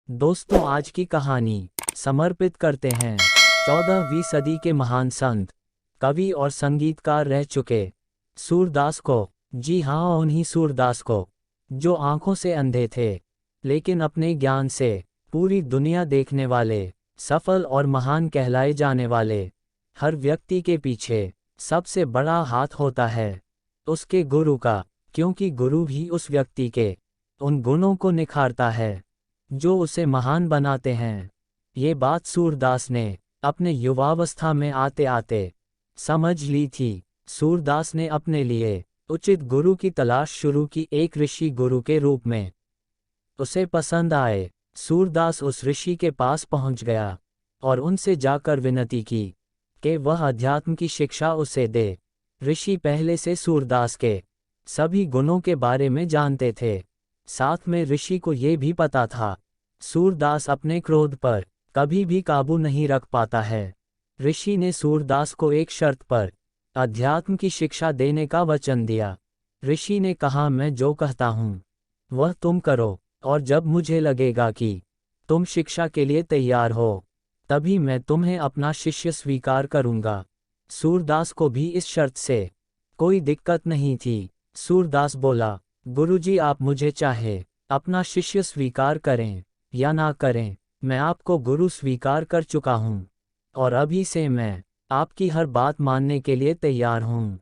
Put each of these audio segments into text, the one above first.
दोस्तों, आज की कहानी समर्पित करते हैं 14वीं सदी के महान संत, कवि और संगीतकार रह चुके सूरदास को। जी हाँ, उन्हीं सूरदास को जो आंखों से अंधे थे लेकिन अपने ज्ञान से पूरी दुनिया देखने वाले, सफल और महान कहलाए जाने वाले। हर व्यक्ति के पीछे सबसे बड़ा हाथ होता है उसके गुरु का, क्योंकि गुरु भी उस व्यक्ति के उन गुणों को निखारता है जो उसे महान बनाते हैं। ये बात सूरदास ने अपने युवावस्था में आते आते समझ ली थी। सूरदास ने अपने लिए उचित गुरु की तलाश शुरू की, एक ऋषि गुरु के रूप में उसे पसंद आए। सूरदास उस ऋषि के पास पहुंच गया और उनसे जाकर विनती की कि वह अध्यात्म की शिक्षा उसे दे। ऋषि पहले से सूरदास के सभी गुणों के बारे में जानते थे, साथ में ऋषि को ये भी पता था सूरदास अपने क्रोध पर कभी भी काबू नहीं रख पाता है। ऋषि ने सूरदास को एक शर्त पर अध्यात्म की शिक्षा देने का वचन दिया। ऋषि ने कहा, मैं जो कहता हूँ वह तुम करो, और जब मुझे लगेगा कि तुम शिक्षा के लिए तैयार हो तभी मैं तुम्हें अपना शिष्य स्वीकार करूँगा। सूरदास को भी इस शर्त से कोई दिक्कत नहीं थी। सूरदास बोला, गुरुजी, आप मुझे चाहे अपना शिष्य स्वीकार करें या ना करें, मैं आपको गुरु स्वीकार कर चुका हूँ और अभी से मैं आपकी हर बात मानने के लिए तैयार हूँ।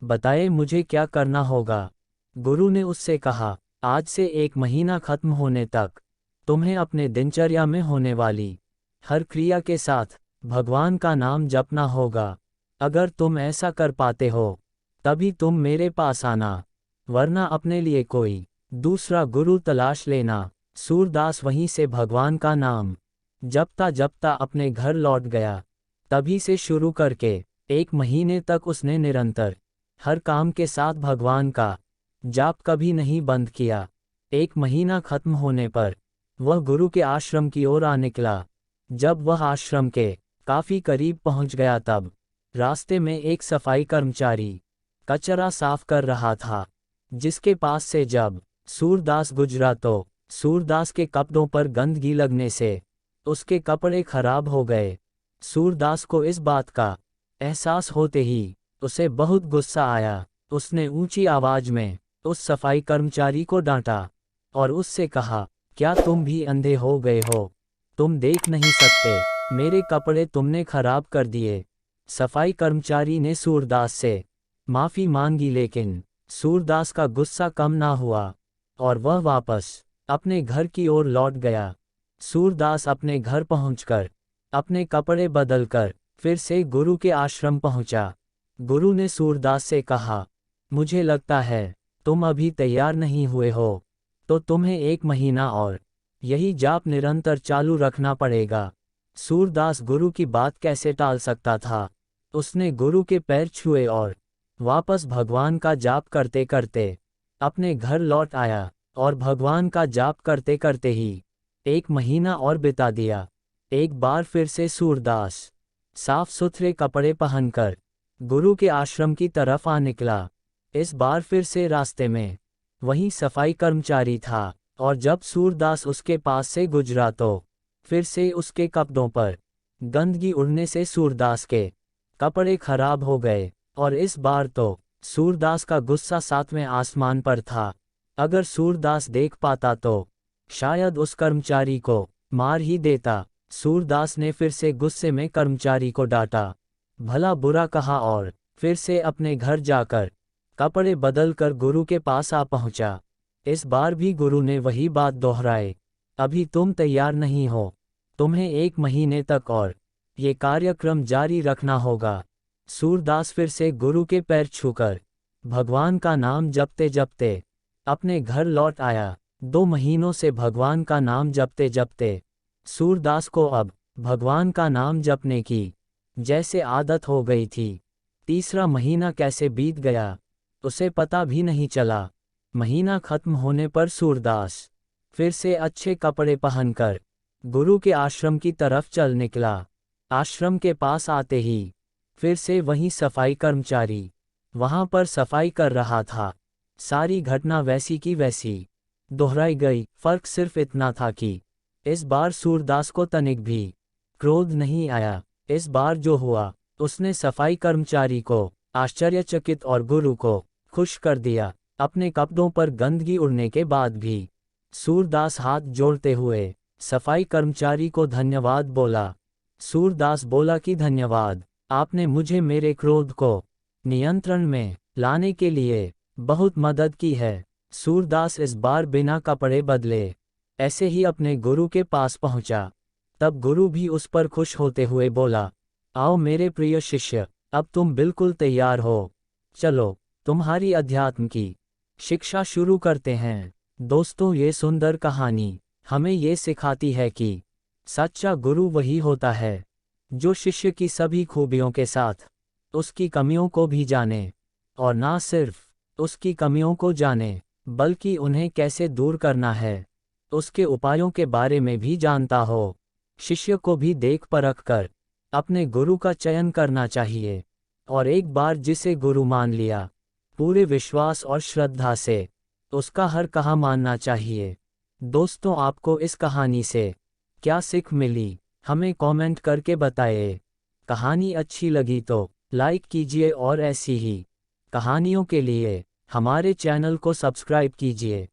बताए मुझे क्या करना होगा। गुरु ने उससे कहा, आज से 1 महीना खत्म होने तक तुम्हें अपने दिनचर्या में होने वाली हर क्रिया के साथ भगवान का नाम जपना होगा। अगर तुम ऐसा कर पाते हो तभी तुम मेरे पास आना, वरना अपने लिए कोई दूसरा गुरु तलाश लेना। सूरदास वहीं से भगवान का नाम जपता जपता अपने घर लौट गया। तभी से शुरू करके 1 महीने तक उसने निरंतर हर काम के साथ भगवान का जाप कभी नहीं बंद किया। 1 महीना खत्म होने पर वह गुरु के आश्रम की ओर आ निकला। जब वह आश्रम के काफी करीब पहुंच गया तब रास्ते में एक सफाई कर्मचारी कचरा साफ कर रहा था, जिसके पास से जब सूरदास गुजरा तो सूरदास के कपड़ों पर गंदगी लगने से उसके कपड़े खराब हो गए। सूरदास को इस बात का एहसास होते ही उसे बहुत गुस्सा आया। उसने ऊंची आवाज में उस सफाई कर्मचारी को डांटा और उससे कहा, क्या तुम भी अंधे हो गए हो? तुम देख नहीं सकते? मेरे कपड़े तुमने खराब कर दिए। सफाई कर्मचारी ने सूरदास से माफी मांगी, लेकिन सूरदास का गुस्सा कम ना हुआ और वह वापस अपने घर की ओर लौट गया। सूरदास अपने घर पहुंचकर अपने कपड़े बदलकर फिर से गुरु के आश्रम पहुंचा। गुरु ने सूरदास से कहा, मुझे लगता है तुम अभी तैयार नहीं हुए हो, तो तुम्हें 1 महीना और यही जाप निरंतर चालू रखना पड़ेगा। सूरदास गुरु की बात कैसे टाल सकता था। उसने गुरु के पैर छुए और वापस भगवान का जाप करते करते अपने घर लौट आया और भगवान का जाप करते करते ही 1 महीना और बिता दिया। एक बार फिर से सूरदास साफ सुथरे कपड़े पहनकर गुरु के आश्रम की तरफ आ निकला। इस बार फिर से रास्ते में वही सफाई कर्मचारी था और जब सूरदास उसके पास से गुजरा तो फिर से उसके कपड़ों पर गंदगी उड़ने से सूरदास के कपड़े खराब हो गए और इस बार तो सूरदास का गुस्सा 7वें आसमान पर था। अगर सूरदास देख पाता तो शायद उस कर्मचारी को मार ही देता। सूरदास ने फिर से गुस्से में कर्मचारी को डांटा, भला बुरा कहा और फिर से अपने घर जाकर कपड़े बदलकर गुरु के पास आ पहुंचा। इस बार भी गुरु ने वही बात दोहराई, अभी तुम तैयार नहीं हो, तुम्हें 1 महीने तक और ये कार्यक्रम जारी रखना होगा। सूरदास फिर से गुरु के पैर छूकर भगवान का नाम जपते जपते अपने घर लौट आया। 2 महीनों से भगवान का नाम जपते जपते सूरदास को अब भगवान का नाम जपने की जैसे आदत हो गई थी। तीसरा महीना कैसे बीत गया उसे पता भी नहीं चला। महीना खत्म होने पर सूरदास फिर से अच्छे कपड़े पहनकर गुरु के आश्रम की तरफ चल निकला। आश्रम के पास आते ही फिर से वही सफाई कर्मचारी वहां पर सफाई कर रहा था। सारी घटना वैसी की वैसी दोहराई गई। फर्क सिर्फ इतना था कि इस बार सूरदास को तनिक भी क्रोध नहीं आया। इस बार जो हुआ, उसने सफाई कर्मचारी को आश्चर्यचकित और गुरु को खुश कर दिया। अपने कपड़ों पर गंदगी उड़ने के बाद भी सूरदास हाथ जोड़ते हुए सफाई कर्मचारी को धन्यवाद बोला। सूरदास बोला कि धन्यवाद, आपने मुझे मेरे क्रोध को नियंत्रण में लाने के लिए बहुत मदद की है। सूरदास इस बार बिना कपड़े बदले ऐसे ही अपने गुरु के पास पहुंचा। तब गुरु भी उस पर खुश होते हुए बोला, आओ मेरे प्रिय शिष्य, अब तुम बिल्कुल तैयार हो। चलो, तुम्हारी अध्यात्म की शिक्षा शुरू करते हैं। दोस्तों, ये सुंदर कहानी हमें ये सिखाती है कि सच्चा गुरु वही होता है जो शिष्य की सभी खूबियों के साथ उसकी कमियों को भी जाने, और ना सिर्फ उसकी कमियों को जाने बल्कि उन्हें कैसे दूर करना है उसके उपायों के बारे में भी जानता हो। शिष्य को भी देख परख कर अपने गुरु का चयन करना चाहिए, और एक बार जिसे गुरु मान लिया, पूरे विश्वास और श्रद्धा से उसका हर कहा मानना चाहिए। दोस्तों, आपको इस कहानी से क्या सीख मिली, हमें कमेंट करके बताएं। कहानी अच्छी लगी तो लाइक कीजिए और ऐसी ही कहानियों के लिए हमारे चैनल को सब्सक्राइब कीजिए।